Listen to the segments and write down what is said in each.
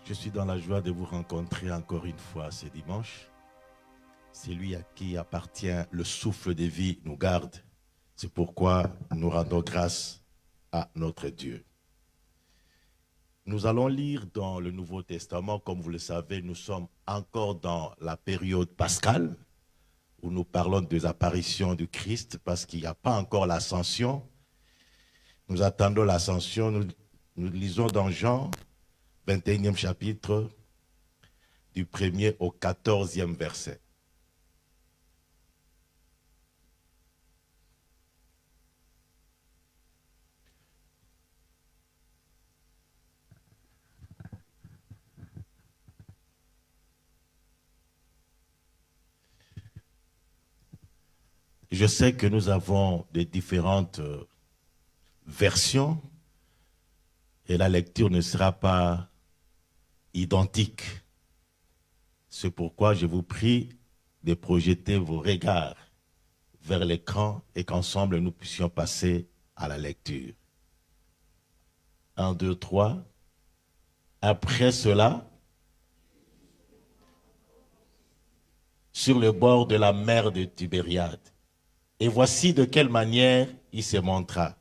Je suis dans la joie de vous rencontrer encore une fois ce dimanche. C'est lui à qui appartient le souffle de vie nous garde. C'est pourquoi nous rendons grâce à notre Dieu. Nous allons lire dans le Nouveau Testament, comme vous le savez, nous sommes encore dans la période pascale, où nous parlons des apparitions du Christ, parce qu'il n'y a pas encore l'ascension. Nous attendons l'ascension, nous lisons dans Jean, 21e chapitre, du 1er au 14e verset. Je sais que nous avons des différentes versions et la lecture ne sera pas identique. C'est pourquoi je vous prie de projeter vos regards vers l'écran et qu'ensemble nous puissions passer à la lecture. 1, 2, 3. Après cela, sur le bord de la mer de Tibériade, et voici de quelle manière il se montra.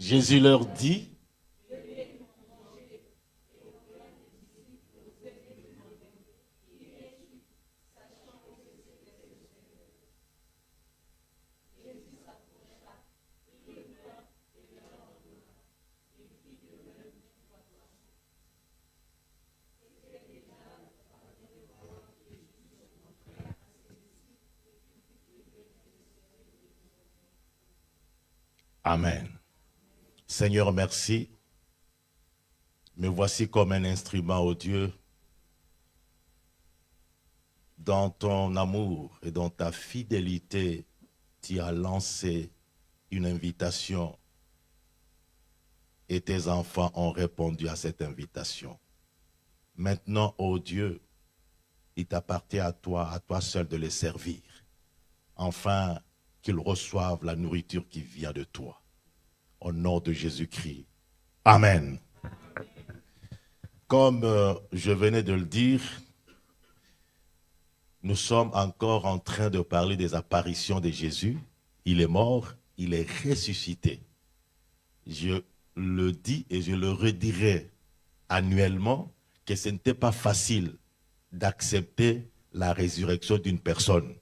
Jésus leur dit, Amen. Seigneur, merci. Me voici comme un instrument, ô Dieu, dans ton amour et dans ta fidélité, tu as lancé une invitation et tes enfants ont répondu à cette invitation. Maintenant, ô Dieu, il t'appartient à toi seul de les servir, afin qu'ils reçoivent la nourriture qui vient de toi. Au nom de Jésus-Christ. Amen. Comme je venais de le dire, nous sommes encore en train de parler des apparitions de Jésus. Il est mort, il est ressuscité. Je le dis et je le redirai annuellement que ce n'était pas facile d'accepter la résurrection d'une personne.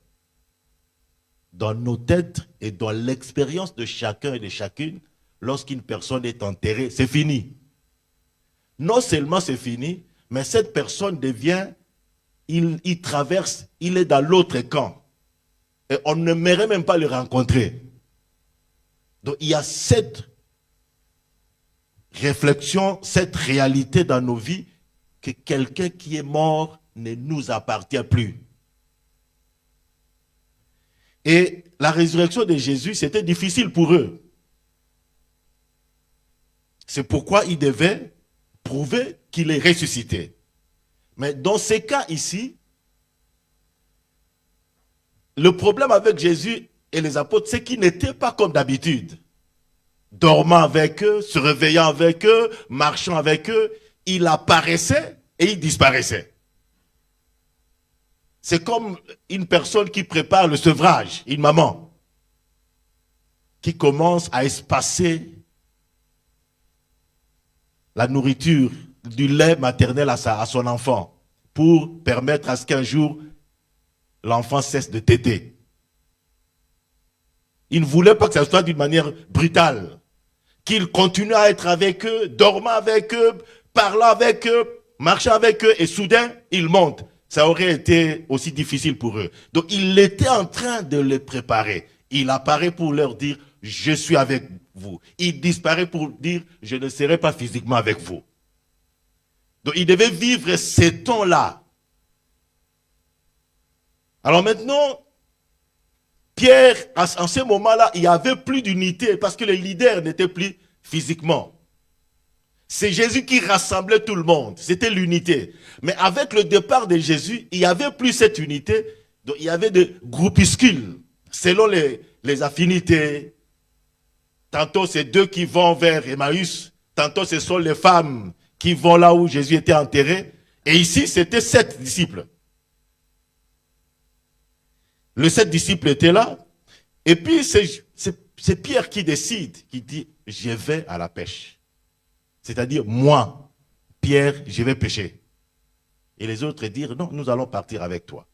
dans nos têtes et dans l'expérience de chacun et de chacune, lorsqu'une personne est enterrée, c'est fini. Non seulement c'est fini, mais cette personne devient, il traverse, il est dans l'autre camp. Et on n'aimerait même pas le rencontrer. Donc il y a cette réflexion, cette réalité dans nos vies, que quelqu'un qui est mort ne nous appartient plus. Et la résurrection de Jésus, c'était difficile pour eux. C'est pourquoi ils devaient prouver qu'il est ressuscité. Mais dans ces cas ici, le problème avec Jésus et les apôtres, c'est qu'ils n'étaient pas comme d'habitude. Dormant avec eux, se réveillant avec eux, marchant avec eux, il apparaissait et il disparaissait. C'est comme une personne qui prépare le sevrage, une maman, qui commence à espacer la nourriture du lait maternel à son enfant pour permettre à ce qu'un jour l'enfant cesse de téter. Il ne voulait pas que ça soit d'une manière brutale, qu'il continue à être avec eux, dormant avec eux, parlant avec eux, marchant avec eux, et soudain, il monte. Ça aurait été aussi difficile pour eux. Donc, il était en train de les préparer. Il apparaît pour leur dire, je suis avec vous. Il disparaît pour dire, je ne serai pas physiquement avec vous. Donc, il devait vivre ces temps-là. Alors maintenant, Pierre, en ce moment-là, il n'y avait plus d'unité parce que les leaders n'étaient plus physiquement. C'est Jésus qui rassemblait tout le monde. C'était l'unité. Mais avec le départ de Jésus, il n'y avait plus cette unité. Donc il y avait des groupuscules selon les affinités. Tantôt c'est deux qui vont vers Emmaüs. Tantôt ce sont les femmes qui vont là où Jésus était enterré. Et ici, c'était 7 disciples. Les 7 disciples étaient là. Et puis, c'est Pierre qui décide, qui dit, je vais à la pêche. C'est-à-dire, moi, Pierre, je vais pêcher. Et les autres disent, non, nous allons partir avec toi.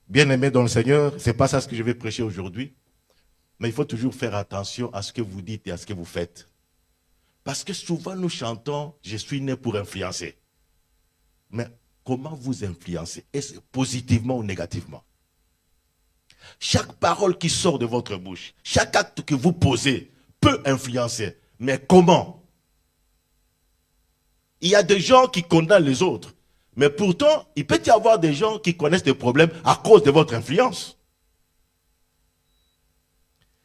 Bien-aimés dans le Seigneur, ce n'est pas ça ce que je vais prêcher aujourd'hui. Mais il faut toujours faire attention à ce que vous dites et à ce que vous faites. Parce que souvent, nous chantons, je suis né pour influencer. Mais comment vous influencez? Est-ce positivement ou négativement? Chaque parole qui sort de votre bouche, chaque acte que vous posez peut influencer. Mais comment? Il y a des gens qui condamnent les autres. Mais pourtant, il peut y avoir des gens qui connaissent des problèmes à cause de votre influence.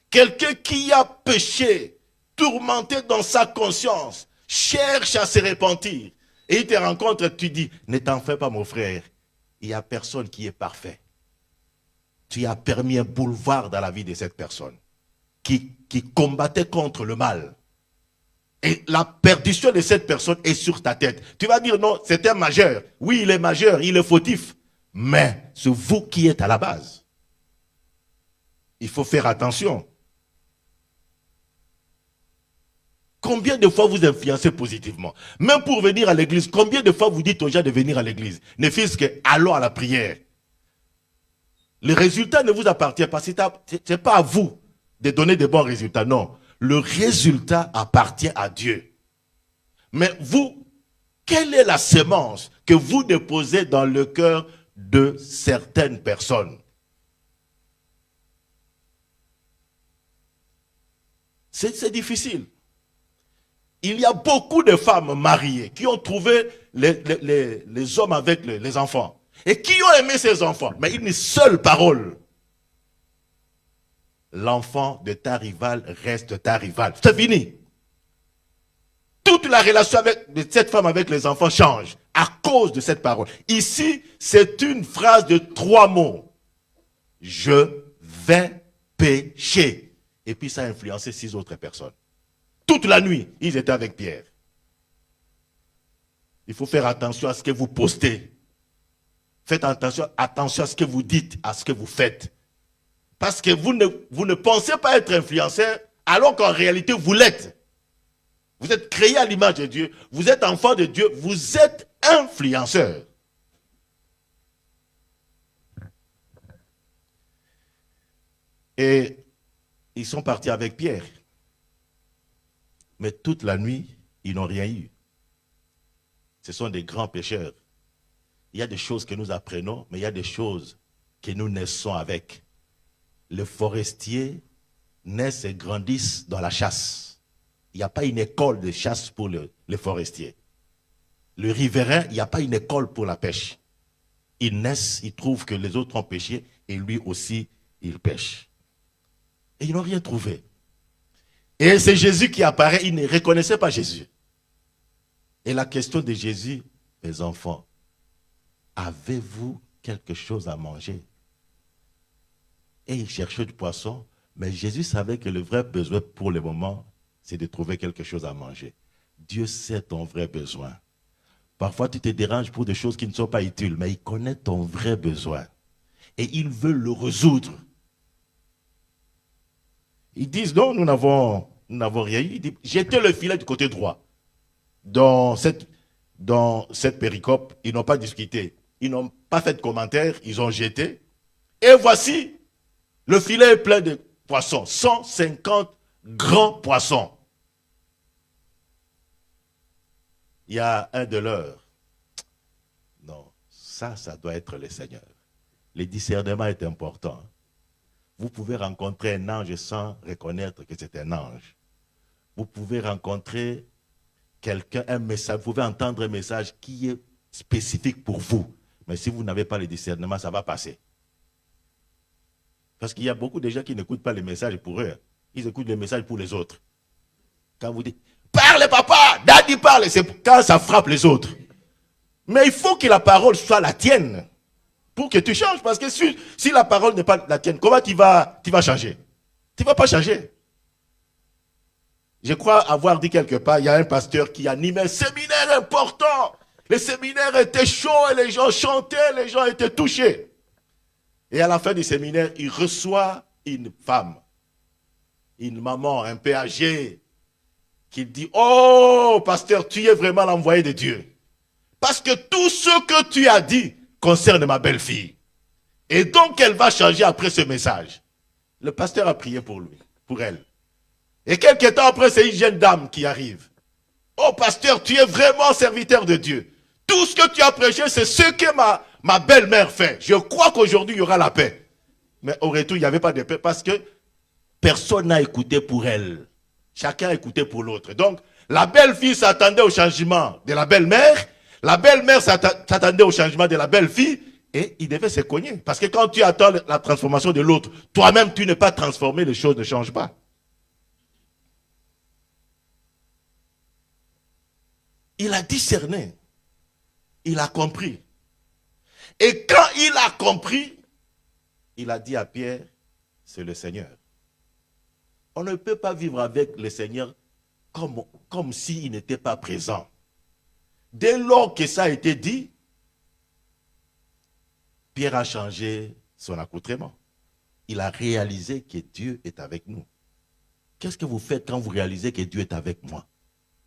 Quelqu'un qui a péché, tourmenté dans sa conscience, cherche à se repentir. Et il te rencontre, tu dis, ne t'en fais pas mon frère. Il n'y a personne qui est parfait. Tu as permis un boulevard dans la vie de cette personne qui combattait contre le mal. Et la perdition de cette personne est sur ta tête. Tu vas dire non, c'est un majeur. Oui, il est majeur, il est fautif. Mais c'est vous qui êtes à la base. Il faut faire attention. Combien de fois vous influencez positivement? Même pour venir à l'église, combien de fois vous dites aux gens de venir à l'église? Ne fût-ce que allons à la prière. Le résultat ne vous appartient pas. Ce n'est pas à vous de donner de bons résultats. Non. Le résultat appartient à Dieu. Mais vous, quelle est la sémence que vous déposez dans le cœur de certaines personnes? C'est difficile. Il y a beaucoup de femmes mariées qui ont trouvé les hommes avec les enfants. Et qui ont aimé ces enfants. Mais une seule parole. L'enfant de ta rivale reste ta rivale. C'est fini. Toute la relation de cette femme avec les enfants change à cause de cette parole. Ici, c'est une phrase de 3 mots. Je vais pécher. Et puis ça a influencé 6 autres personnes. Toute la nuit, ils étaient avec Pierre. Il faut faire attention à ce que vous postez. Faites attention à ce que vous dites, à ce que vous faites. Parce que vous ne pensez pas être influenceur, alors qu'en réalité, vous l'êtes. Vous êtes créé à l'image de Dieu. Vous êtes enfant de Dieu. Vous êtes influenceur. Et ils sont partis avec Pierre. Mais toute la nuit, ils n'ont rien eu. Ce sont des grands pécheurs. Il y a des choses que nous apprenons, mais il y a des choses que nous naissons avec. Les forestiers naissent et grandissent dans la chasse. Il n'y a pas une école de chasse pour les forestiers. Le riverain, il n'y a pas une école pour la pêche. Ils naissent, ils trouvent que les autres ont pêché et lui aussi, il pêche. Et ils n'ont rien trouvé. Et c'est Jésus qui apparaît, ils ne reconnaissaient pas Jésus. Et la question de Jésus, mes enfants, avez-vous quelque chose à manger? Et ils cherchaient du poisson, mais Jésus savait que le vrai besoin pour le moment, c'est de trouver quelque chose à manger. Dieu sait ton vrai besoin. Parfois, tu te déranges pour des choses qui ne sont pas utiles, mais il connaît ton vrai besoin. Et il veut le résoudre. Ils disent, non, nous n'avons rien eu. Il dit, jetez le filet du côté droit. Dans cette péricope, ils n'ont pas discuté. Ils n'ont pas fait de commentaires, ils ont jeté. Et voici, le filet est plein de poissons. 150 grands poissons. Il y a un de leurs. Non, ça doit être le Seigneur. Le discernement est important. Vous pouvez rencontrer un ange sans reconnaître que c'est un ange. Vous pouvez rencontrer quelqu'un, un message, vous pouvez entendre un message qui est spécifique pour vous. Mais si vous n'avez pas le discernement, ça va passer. Parce qu'il y a beaucoup de gens qui n'écoutent pas les messages pour eux. Ils écoutent les messages pour les autres. Quand vous dites, parle papa, daddy parle, c'est quand ça frappe les autres. Mais il faut que la parole soit la tienne. Pour que tu changes. Parce que si la parole n'est pas la tienne, comment tu vas changer? Tu ne vas pas changer. Je crois avoir dit quelque part, il y a un pasteur qui animait un séminaire important. Le séminaire était chaud et les gens chantaient, les gens étaient touchés. Et à la fin du séminaire, il reçoit une femme, une maman un peu âgée, qui dit, oh pasteur, tu es vraiment l'envoyé de Dieu. Parce que tout ce que tu as dit concerne ma belle-fille. Et donc elle va changer après ce message. Le pasteur a prié pour lui, pour elle. Et quelques temps après, c'est une jeune dame qui arrive. Oh pasteur, tu es vraiment serviteur de Dieu. Tout ce que tu as prêché, c'est ce que ma belle-mère fait. Je crois qu'aujourd'hui, il y aura la paix. Mais au retour, il n'y avait pas de paix parce que personne n'a écouté pour elle. Chacun a écouté pour l'autre. Donc, la belle-fille s'attendait au changement de la belle-mère. La belle-mère s'attendait au changement de la belle-fille. Et il devait se cogner. Parce que quand tu attends la transformation de l'autre, toi-même, tu n'es pas transformé, les choses ne changent pas. Il a discerné. Il a compris. Et quand il a compris, il a dit à Pierre, c'est le Seigneur. On ne peut pas vivre avec le Seigneur comme s'il n'était pas présent. Dès lors que ça a été dit, Pierre a changé son accoutrement. Il a réalisé que Dieu est avec nous. Qu'est-ce que vous faites quand vous réalisez que Dieu est avec moi?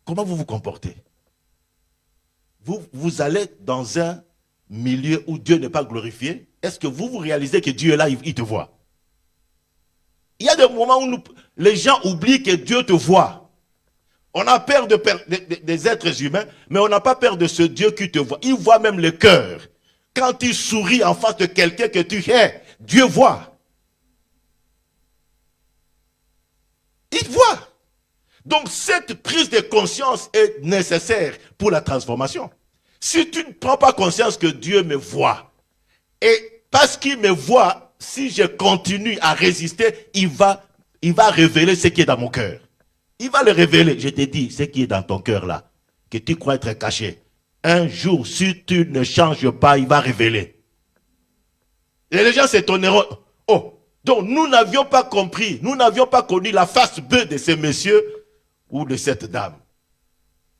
Comment vous vous comportez? Vous allez dans un milieu où Dieu n'est pas glorifié. Est-ce que vous réalisez que Dieu est là, il te voit? Il y a des moments où les gens oublient que Dieu te voit. On a peur des êtres humains, mais on n'a pas peur de ce Dieu qui te voit. Il voit même le cœur. Quand tu souris en face de quelqu'un que tu hais, Dieu voit. Il voit. Donc cette prise de conscience est nécessaire pour la transformation. Si tu ne prends pas conscience que Dieu me voit, et parce qu'il me voit, si je continue à résister, il va révéler ce qui est dans mon cœur. Il va le révéler. Je te dis, ce qui est dans ton cœur là, que tu crois être caché. Un jour, si tu ne changes pas, il va révéler. Et les gens s'étonneront. Oh, donc nous n'avions pas compris, nous n'avions pas connu la face B de ces messieurs ou de cette dame.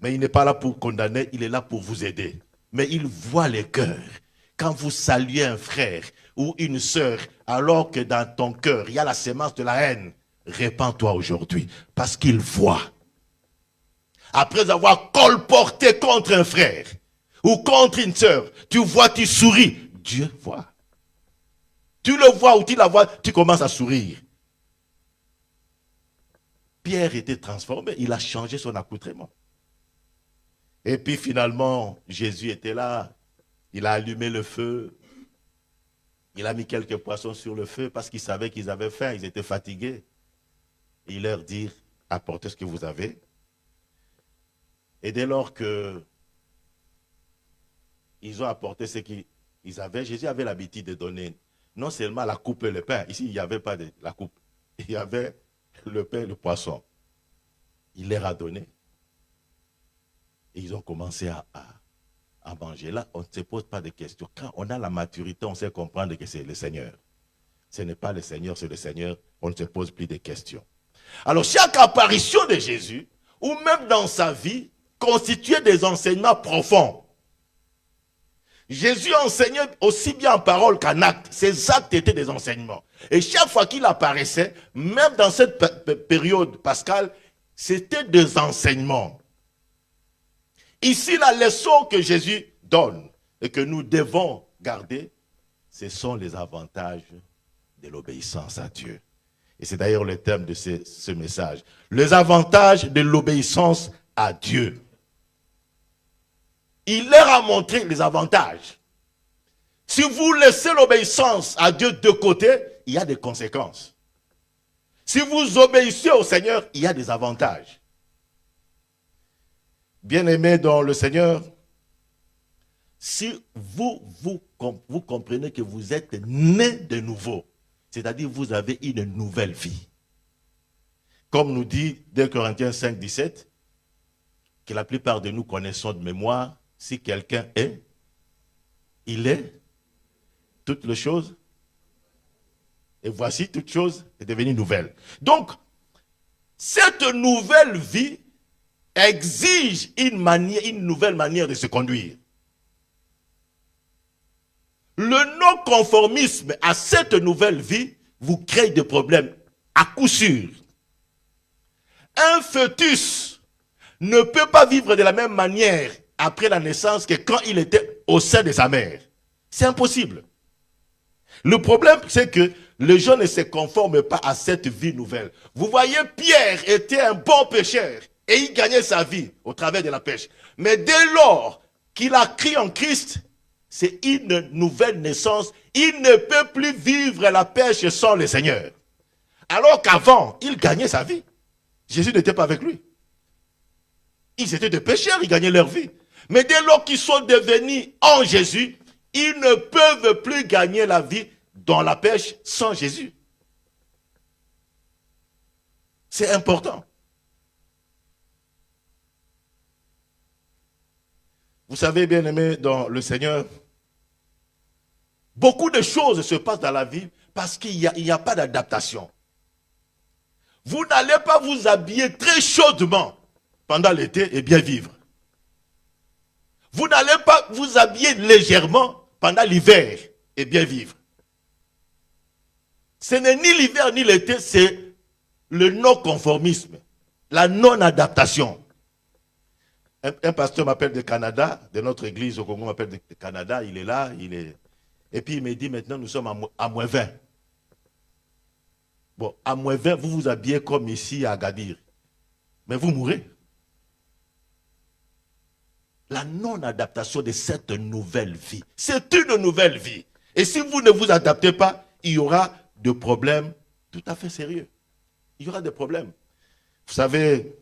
Mais il n'est pas là pour condamner, il est là pour vous aider. Mais il voit les cœurs. Quand vous saluez un frère ou une sœur, alors que dans ton cœur, il y a la sémence de la haine, répands-toi aujourd'hui, parce qu'il voit. Après avoir colporté contre un frère ou contre une sœur, tu vois, tu souris, Dieu voit. Tu le vois ou tu la vois, tu commences à sourire. Pierre était transformé, il a changé son accoutrement. Et puis finalement, Jésus était là, il a allumé le feu, il a mis quelques poissons sur le feu parce qu'il savait qu'ils avaient faim, ils étaient fatigués. Il leur dit, apportez ce que vous avez. Et dès lors que ils ont apporté ce qu'ils avaient, Jésus avait l'habitude de donner non seulement la coupe et le pain, ici il n'y avait pas de la coupe, il y avait le pain et le poisson. Il leur a donné. Et ils ont commencé à manger. Là, on ne se pose pas de questions. Quand on a la maturité, on sait comprendre que c'est le Seigneur. Ce n'est pas le Seigneur, c'est le Seigneur. On ne se pose plus de questions. Alors, chaque apparition de Jésus, ou même dans sa vie, constituait des enseignements profonds. Jésus enseignait aussi bien en parole qu'en acte. Ses actes étaient des enseignements. Et chaque fois qu'il apparaissait, même dans cette période pascale, c'était des enseignements. Ici, la leçon que Jésus donne et que nous devons garder, ce sont les avantages de l'obéissance à Dieu. Et c'est d'ailleurs le thème de ce message. Les avantages de l'obéissance à Dieu. Il leur a montré les avantages. Si vous laissez l'obéissance à Dieu de côté, il y a des conséquences. Si vous obéissez au Seigneur, il y a des avantages. Bien-aimés dans le Seigneur, si vous comprenez que vous êtes né de nouveau, c'est-à-dire vous avez une nouvelle vie. Comme nous dit 2 Corinthiens 5, 17, que la plupart de nous connaissons de mémoire, si quelqu'un est, il est toutes les choses, et voici toute chose est devenue nouvelle. Donc, cette nouvelle vie exige une nouvelle manière de se conduire. Le non-conformisme à cette nouvelle vie vous crée des problèmes à coup sûr. Un fœtus ne peut pas vivre de la même manière après la naissance que quand il était au sein de sa mère. C'est impossible. Le problème, c'est que les gens ne se conforment pas à cette vie nouvelle. Vous voyez, Pierre était un bon pêcheur et il gagnait sa vie au travers de la pêche. Mais dès lors qu'il a cru en Christ, c'est une nouvelle naissance. Il ne peut plus vivre la pêche sans le Seigneur. Alors qu'avant, il gagnait sa vie. Jésus n'était pas avec lui. Ils étaient des pécheurs, ils gagnaient leur vie. Mais dès lors qu'ils sont devenus en Jésus, ils ne peuvent plus gagner la vie dans la pêche sans Jésus. C'est important. Vous savez, bien aimé dans le Seigneur, beaucoup de choses se passent dans la vie parce qu'il n'y a pas d'adaptation. Vous n'allez pas vous habiller très chaudement pendant l'été et bien vivre. Vous n'allez pas vous habiller légèrement pendant l'hiver et bien vivre. Ce n'est ni l'hiver ni l'été, c'est le non-conformisme, la non-adaptation. Un pasteur m'appelle du Canada, de notre église au Congo m'appelle du Canada, il est là, et puis il me dit maintenant nous sommes à moins 20. Bon, à moins 20, vous vous habillez comme ici à Agadir, mais vous mourrez. La non-adaptation de cette nouvelle vie, c'est une nouvelle vie. Et si vous ne vous adaptez pas, il y aura des problèmes tout à fait sérieux. Il y aura des problèmes. Vous savez,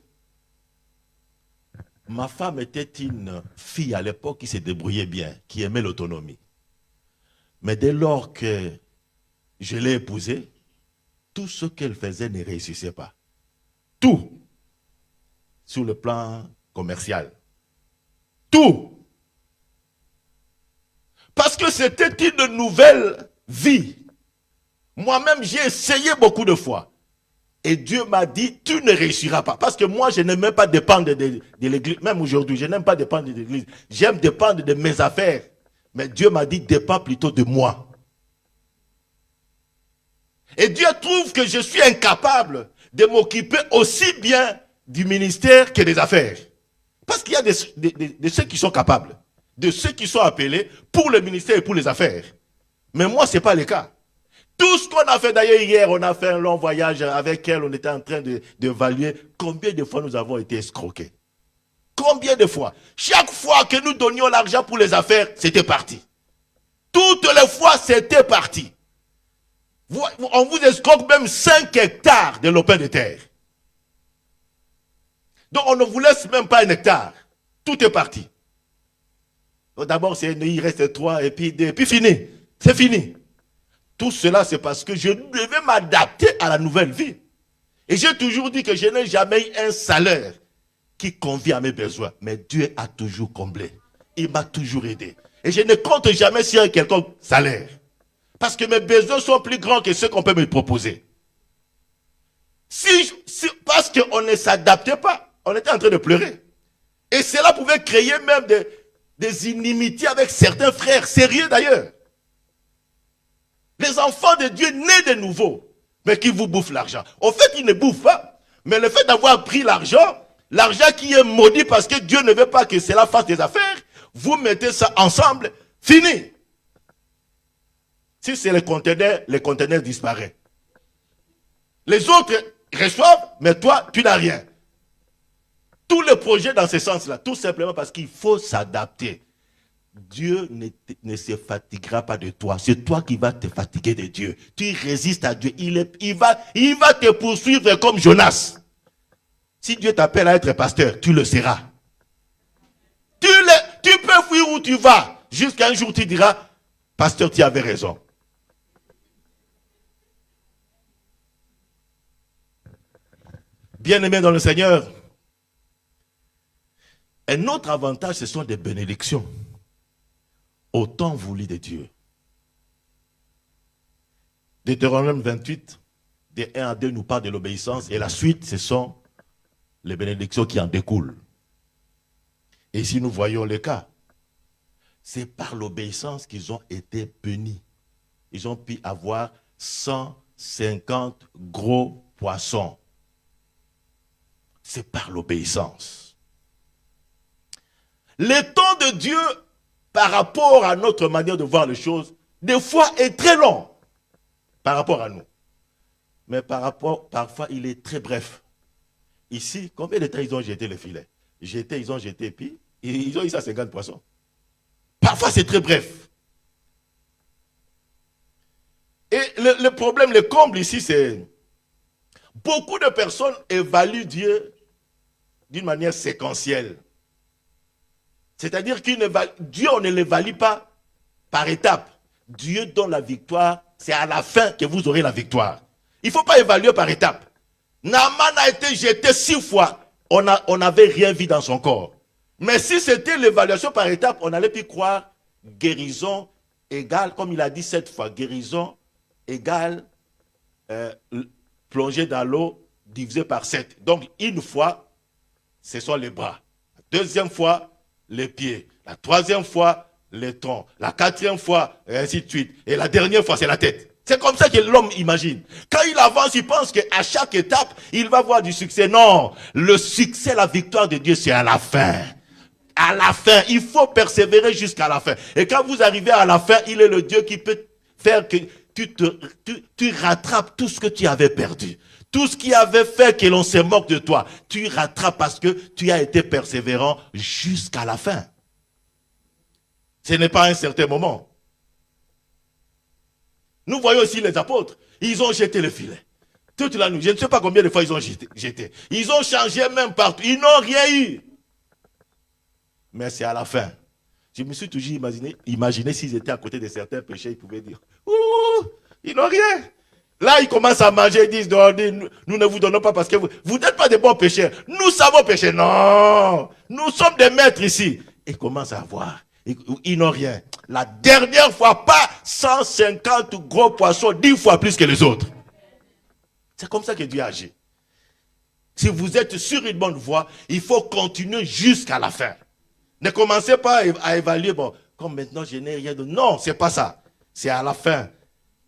ma femme était une fille à l'époque qui se débrouillait bien, qui aimait l'autonomie. Mais dès lors que je l'ai épousée, tout ce qu'elle faisait ne réussissait pas. Tout. Sur le plan commercial. Tout. Parce que c'était une nouvelle vie. Moi-même, j'ai essayé beaucoup de fois. Et Dieu m'a dit, tu ne réussiras pas. Parce que moi, je n'aime même pas dépendre de l'église. Même aujourd'hui, je n'aime pas dépendre de l'église. J'aime dépendre de mes affaires. Mais Dieu m'a dit, dépends plutôt de moi. Et Dieu trouve que je suis incapable de m'occuper aussi bien du ministère que des affaires. Parce qu'il y a de ceux qui sont capables, de ceux qui sont appelés pour le ministère et pour les affaires. Mais moi, ce n'est pas le cas. Tout ce qu'on a fait d'ailleurs hier, on a fait un long voyage avec elle, on était en train d'évaluer combien de fois nous avons été escroqués. Combien de fois? Chaque fois que nous donnions l'argent pour les affaires, c'était parti. Toutes les fois, c'était parti. On vous escroque même 5 hectares de lopin de terre. Donc on ne vous laisse même pas un hectare. Tout est parti. D'abord, il reste 3 et puis 2, et puis fini. C'est fini. Tout cela, c'est parce que je devais m'adapter à la nouvelle vie. Et j'ai toujours dit que je n'ai jamais eu un salaire qui convient à mes besoins. Mais Dieu a toujours comblé. Il m'a toujours aidé. Et je ne compte jamais sur un quelconque salaire. Parce que mes besoins sont plus grands que ceux qu'on peut me proposer. Parce qu'on ne s'adaptait pas, on était en train de pleurer. Et cela pouvait créer même des inimitiés avec certains frères, sérieux d'ailleurs. Les enfants de Dieu nés de nouveau, mais qui vous bouffent l'argent. Au fait, ils ne bouffent pas. Mais le fait d'avoir pris l'argent qui est maudit parce que Dieu ne veut pas que cela fasse des affaires, vous mettez ça ensemble, fini. Si c'est les conteneurs disparaissent. Les autres reçoivent, mais toi, tu n'as rien. Tous les projets dans ce sens-là, tout simplement parce qu'il faut s'adapter. Dieu ne se fatiguera pas de toi. C'est toi qui vas te fatiguer de Dieu. Tu résistes à Dieu. Il va te poursuivre comme Jonas. Si Dieu t'appelle à être pasteur, tu le seras. Tu peux fuir où tu vas. Jusqu'à un jour, tu diras, pasteur, tu avais raison. Bien-aimés dans le Seigneur, un autre avantage, ce sont des bénédictions. Au temps voulu de Dieu. Deutéronome 28, de 1 à 2, nous parle de l'obéissance. Et la suite, ce sont les bénédictions qui en découlent. Et ici, nous voyons le cas. C'est par l'obéissance qu'ils ont été punis. Ils ont pu avoir 150 gros poissons. C'est par l'obéissance. Le temps de Dieu, par rapport à notre manière de voir les choses, des fois est très long par rapport à nous. Mais parfois, il est très bref. Ici, combien de temps ils ont jeté le filet? Ils ont jeté, puis ils ont eu 150 poissons. Parfois, c'est très bref. Et le problème, le comble ici, c'est beaucoup de personnes évaluent Dieu d'une manière séquentielle. C'est-à-dire Dieu, on ne l'évalue pas par étapes. Dieu donne la victoire, c'est à la fin que vous aurez la victoire. Il ne faut pas évaluer par étapes. Naaman a été jeté 6 fois, on n'avait rien vu dans son corps. Mais si c'était l'évaluation par étapes, on allait plus croire guérison égale, comme il a dit 7 fois, guérison égale plongée dans l'eau divisé par 7. Donc une fois, ce sont les bras. La deuxième fois, les pieds. La troisième fois, les troncs. La 4e fois, et ainsi de suite. Et la dernière fois, c'est la tête. C'est comme ça que l'homme imagine. Quand il avance, il pense qu'à chaque étape, il va avoir du succès. Non, le succès, la victoire de Dieu, c'est à la fin. À la fin, il faut persévérer jusqu'à la fin. Et quand vous arrivez à la fin, il est le Dieu qui peut faire que tu rattrapes tout ce que tu avais perdu. Tout ce qui avait fait que l'on se moque de toi, tu rattrapes parce que tu as été persévérant jusqu'à la fin. Ce n'est pas un certain moment. Nous voyons aussi les apôtres. Ils ont jeté le filet. Toute la nuit. Je ne sais pas combien de fois ils ont jeté. Ils ont changé même partout. Ils n'ont rien eu. Mais c'est à la fin. Je me suis toujours imaginé s'ils étaient à côté de certains péchés, ils pouvaient dire, ouh, ils n'ont rien. Là, ils commencent à manger, ils disent, non, nous ne vous donnons pas parce que vous n'êtes pas des bons pécheurs. Nous savons pécher. Non, nous sommes des maîtres ici. Ils commencent à voir. Ils n'ont rien. La dernière fois, pas 150 gros poissons, 10 fois plus que les autres. C'est comme ça que Dieu agit. Si vous êtes sur une bonne voie, il faut continuer jusqu'à la fin. Ne commencez pas à évaluer, bon, comme maintenant je n'ai rien de... Non, c'est pas ça. C'est à la fin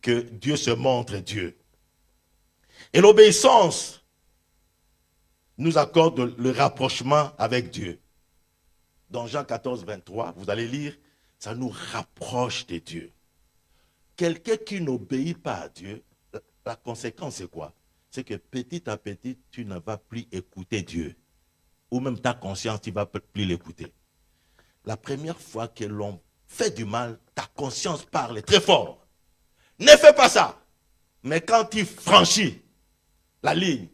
que Dieu se montre Dieu. Et l'obéissance nous accorde le rapprochement avec Dieu. Dans Jean 14, 23, vous allez lire, ça nous rapproche de Dieu. quelqu'un qui n'obéit pas à Dieu, la conséquence c'est quoi? C'est que petit à petit, tu ne vas plus écouter Dieu. Ou même ta conscience, tu ne vas plus l'écouter. La première fois que l'on fait du mal, ta conscience parle très fort. Ne fais pas ça. Mais quand tu franchis la ligne,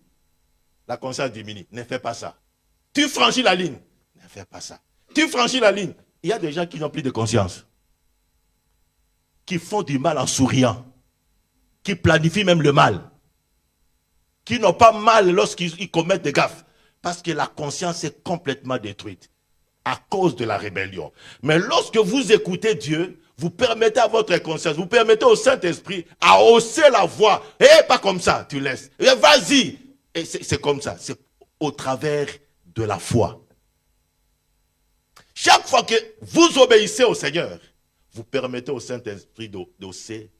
la conscience diminue. Ne fais pas ça. Tu franchis la ligne. Ne fais pas ça. Tu franchis la ligne. Il y a des gens qui n'ont plus de conscience. Qui font du mal en souriant. Qui planifient même le mal. Qui n'ont pas mal lorsqu'ils commettent des gaffes. Parce que la conscience est complètement détruite. À cause de la rébellion. Mais lorsque vous écoutez Dieu, vous permettez à votre conscience, vous permettez au Saint-Esprit à hausser la voix. Et pas comme ça, tu laisses. Vas-y. Et c'est comme ça. C'est au travers de la foi. Chaque fois que vous obéissez au Seigneur, vous permettez au Saint-Esprit d'hausser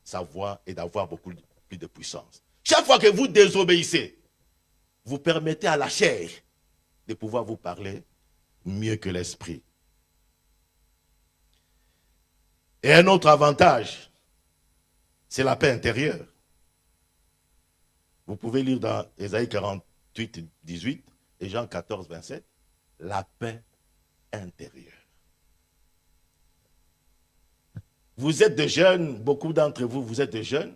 sa voix et d'avoir beaucoup plus de puissance. Chaque fois que vous désobéissez, vous permettez à la chair de pouvoir vous parler mieux que l'esprit. Et un autre avantage, c'est la paix intérieure. Vous pouvez lire dans Ésaïe 48, 18 et Jean 14, 27, la paix intérieure. Vous êtes des jeunes, beaucoup d'entre vous, vous êtes des jeunes,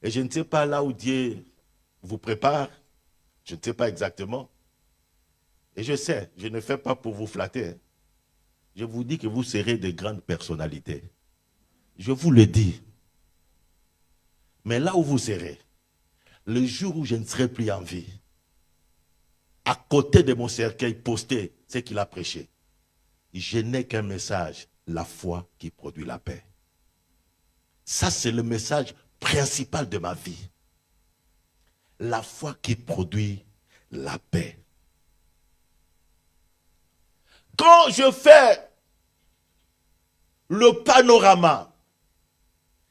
et je ne sais pas là où Dieu vous prépare, je ne sais pas exactement. Et je sais, je ne fais pas pour vous flatter. Je vous dis que vous serez de grandes personnalités. Je vous le dis. Mais là où vous serez, le jour où je ne serai plus en vie, à côté de mon cercueil posté, ce qu'il a prêché, je n'ai qu'un message, la foi qui produit la paix. Ça, c'est le message principal de ma vie. La foi qui produit la paix. Quand je fais le panorama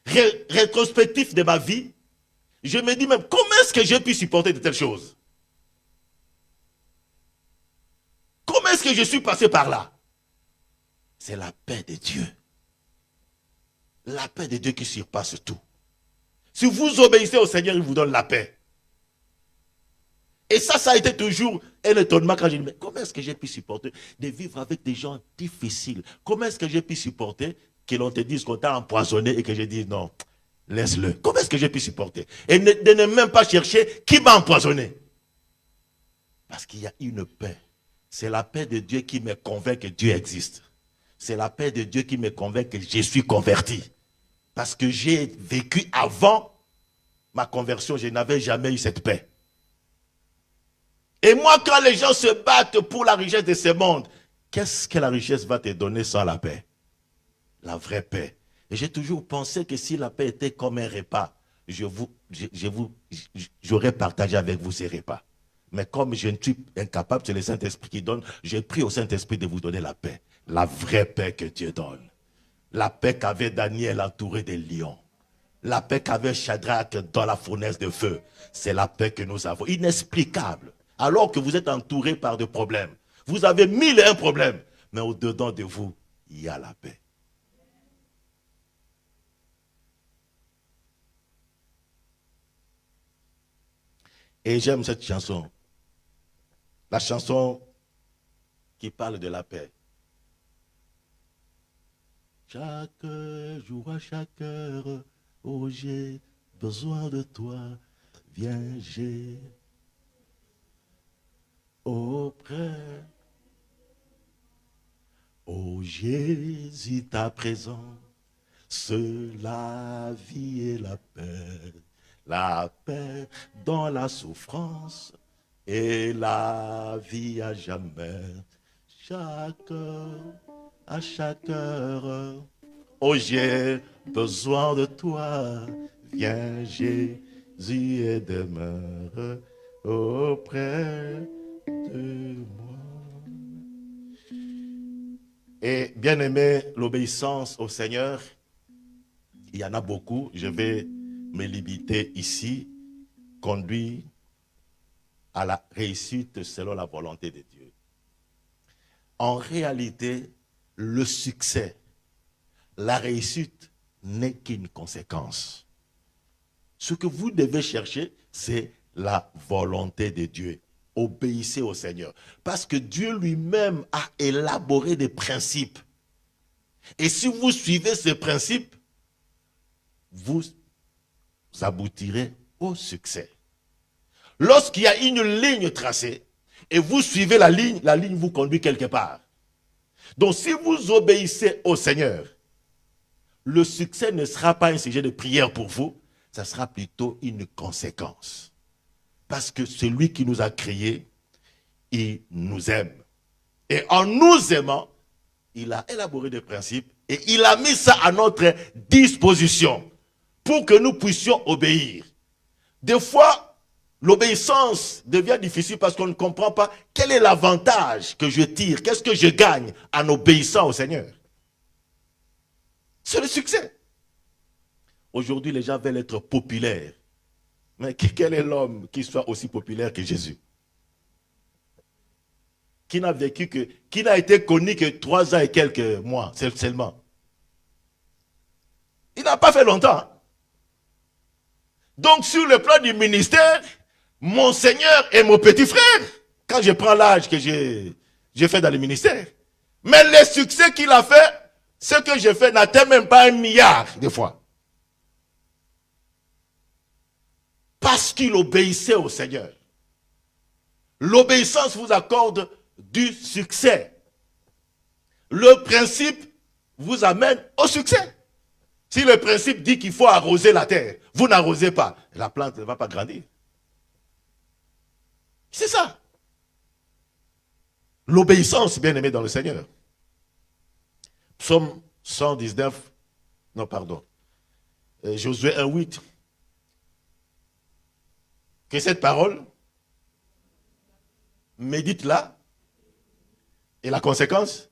rétrospectif de ma vie, je me dis même, comment est-ce que j'ai pu supporter de telles choses? Comment est-ce que je suis passé par là? C'est la paix de Dieu. La paix de Dieu qui surpasse tout. Si vous obéissez au Seigneur, il vous donne la paix. Et ça a été toujours un étonnement quand j'ai dit, mais comment est-ce que j'ai pu supporter de vivre avec des gens difficiles? Comment est-ce que j'ai pu supporter que l'on te dise qu'on t'a empoisonné et que je dise non, laisse-le. Comment est-ce que j'ai pu supporter? Et de ne même pas chercher qui m'a empoisonné. Parce qu'il y a une paix. C'est la paix de Dieu qui me convainc que Dieu existe. C'est la paix de Dieu qui me convainc que je suis converti. Parce que j'ai vécu avant ma conversion, je n'avais jamais eu cette paix. Et moi, quand les gens se battent pour la richesse de ce monde, qu'est-ce que la richesse va te donner sans la paix? La vraie paix. Et j'ai toujours pensé que si la paix était comme un repas, j'aurais partagé avec vous ces repas. Mais comme je ne suis incapable, c'est le Saint-Esprit qui donne, j'ai pris au Saint-Esprit de vous donner la paix. La vraie paix que Dieu donne. La paix qu'avait Daniel entouré des lions. La paix qu'avait Shadrach dans la fournaise de feu. C'est la paix que nous avons. Inexplicable. Alors que vous êtes entouré par des problèmes. Vous avez 1001 problèmes. Mais au-dedans de vous, il y a la paix. Et j'aime cette chanson. La chanson qui parle de la paix. Chaque jour, à chaque heure, oh j'ai besoin de toi. Viens, j'ai auprès. Oh Jésus, ta présence, la vie et la paix. La paix dans la souffrance et la vie à jamais. À chaque heure, oh j'ai besoin de toi. Viens Jésus et demeure auprès de moi. Et bien aimé, l'obéissance au Seigneur, il y en a beaucoup. Je vais me limiter ici, conduit à la réussite selon la volonté de Dieu. En réalité, le succès, la réussite n'est qu'une conséquence. Ce que vous devez chercher, c'est la volonté de Dieu. Obéissez au Seigneur. Parce que Dieu lui-même a élaboré des principes. Et si vous suivez ces principes, vous aboutirez au succès. Lorsqu'il y a une ligne tracée, et vous suivez la ligne vous conduit quelque part. Donc si vous obéissez au Seigneur, le succès ne sera pas un sujet de prière pour vous, ça sera plutôt une conséquence. Parce que celui qui nous a créés, il nous aime. Et en nous aimant, il a élaboré des principes et il a mis ça à notre disposition pour que nous puissions obéir. Des fois, l'obéissance devient difficile parce qu'on ne comprend pas quel est l'avantage que je tire, qu'est-ce que je gagne en obéissant au Seigneur. C'est le succès. Aujourd'hui, les gens veulent être populaires. Mais quel est l'homme qui soit aussi populaire que Jésus? Qui n'a vécu que, qui n'a été connu que 3 ans et quelques mois seulement. Il n'a pas fait longtemps. Donc sur le plan du ministère, mon Seigneur est mon petit frère. Quand je prends l'âge que j'ai fait dans le ministère. Mais le succès qu'il a fait, ce que j'ai fait n'atteint même pas 1 milliard de fois. Parce qu'il obéissait au Seigneur. L'obéissance vous accorde du succès. Le principe vous amène au succès. Si le principe dit qu'il faut arroser la terre, vous n'arrosez pas, la plante ne va pas grandir. C'est ça. L'obéissance, bien aimé dans le Seigneur. Psaume 119, non pardon, Josué 1:8. Que cette parole, médite-la, et la conséquence,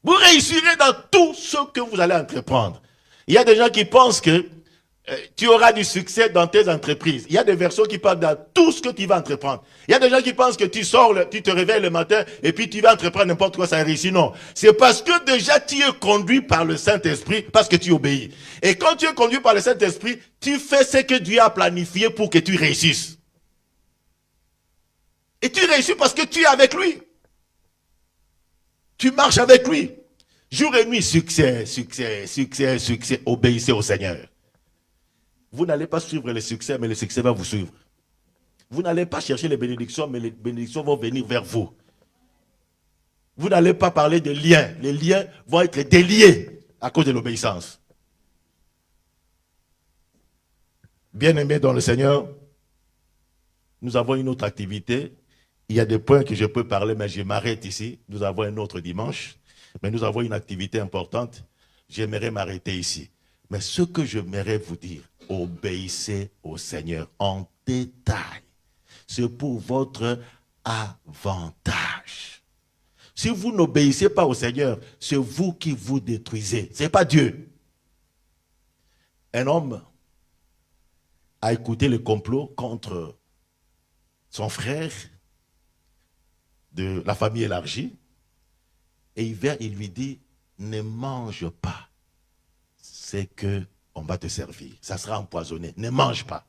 vous réussirez dans tout ce que vous allez entreprendre. Il y a des gens qui pensent que tu auras du succès dans tes entreprises. Il y a des versions qui parlent de tout ce que tu vas entreprendre. Il y a des gens qui pensent que tu sors, tu te réveilles le matin et puis tu vas entreprendre n'importe quoi, ça réussit. Non. C'est parce que déjà tu es conduit par le Saint-Esprit, parce que tu obéis. Et quand tu es conduit par le Saint-Esprit, tu fais ce que Dieu a planifié pour que tu réussisses. Et tu réussis parce que tu es avec lui. Tu marches avec lui. Jour et nuit, succès, succès, succès, succès. Obéissez au Seigneur. Vous n'allez pas suivre le succès, mais le succès va vous suivre. Vous n'allez pas chercher les bénédictions, mais les bénédictions vont venir vers vous. Vous n'allez pas parler de liens. Les liens vont être déliés à cause de l'obéissance. Bien-aimés dans le Seigneur, nous avons une autre activité. Il y a des points que je peux parler, mais je m'arrête ici. Nous avons un autre dimanche, mais nous avons une activité importante. J'aimerais m'arrêter ici. Mais ce que j'aimerais vous dire, obéissez au Seigneur en détail. C'est pour votre avantage. Si vous n'obéissez pas au Seigneur, c'est vous qui vous détruisez. Ce n'est pas Dieu. Un homme a écouté le complot contre son frère de la famille élargie. Et il vient, il lui dit, ne mange pas. C'est que on va te servir. Ça sera empoisonné. Ne mange pas.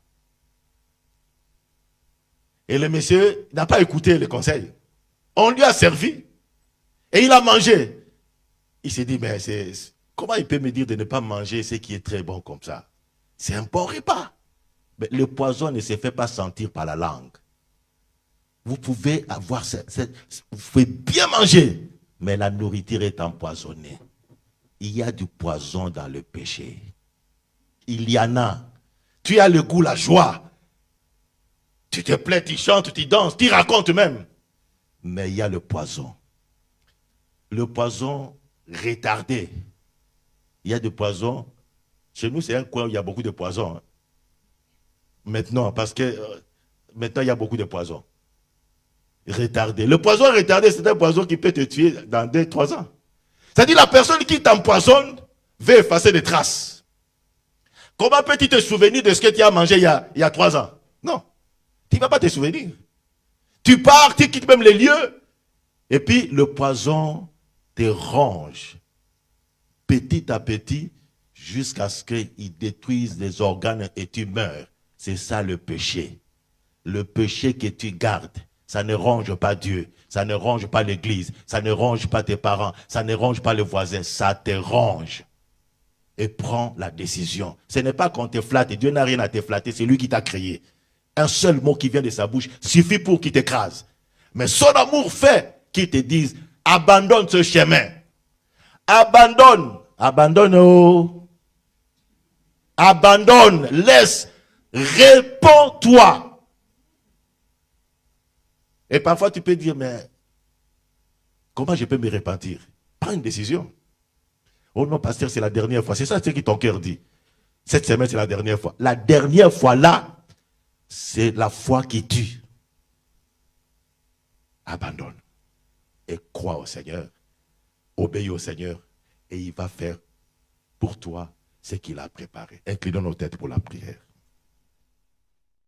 Et le monsieur n'a pas écouté le conseil. On lui a servi. Et il a mangé. Il s'est dit, mais comment il peut me dire de ne pas manger ce qui est très bon comme ça? C'est un bon repas. Mais le poison ne se fait pas sentir par la langue. Vous pouvez avoir, vous pouvez bien manger, mais la nourriture est empoisonnée. Il y a du poison dans le péché. Il y en a. Tu as le goût, la joie. Tu te plais, tu chantes, tu danses, tu racontes même. Mais il y a le poison. Le poison retardé. Il y a du poison. Chez nous, c'est un coin où il y a beaucoup de poison. Maintenant, parce que maintenant, il y a beaucoup de poison. Retardé. Le poison retardé, c'est un poison qui peut te tuer dans 2-3 ans. C'est-à-dire la personne qui t'empoisonne veut effacer des traces. Comment peux-tu te souvenir de ce que tu as mangé il y a 3 ans? Non. Tu ne vas pas te souvenir. Tu pars, tu quittes même les lieux. Et puis le poison te ronge petit à petit jusqu'à ce qu'il détruise les organes et tu meurs. C'est ça le péché. Le péché que tu gardes, ça ne ronge pas Dieu, ça ne ronge pas l'église, ça ne ronge pas tes parents, ça ne ronge pas le voisin, ça te ronge. Et prends la décision. Ce n'est pas qu'on te flatte, Dieu n'a rien à te flatter, c'est lui qui t'a créé. Un seul mot qui vient de sa bouche suffit pour qu'il t'écrase. Mais son amour fait qu'il te dise, abandonne ce chemin. Abandonne. Abandonne. Oh. Abandonne. Laisse. Réponds-toi. Et parfois tu peux dire, mais comment je peux me repentir? Prends une décision. Oh non, pasteur, c'est la dernière fois. C'est ça ce que ton cœur dit. Cette semaine, c'est la dernière fois. La dernière fois là, c'est la foi qui tue. Abandonne. Et crois au Seigneur. Obéis au Seigneur. Et il va faire pour toi ce qu'il a préparé. Inclinons nos têtes pour la prière.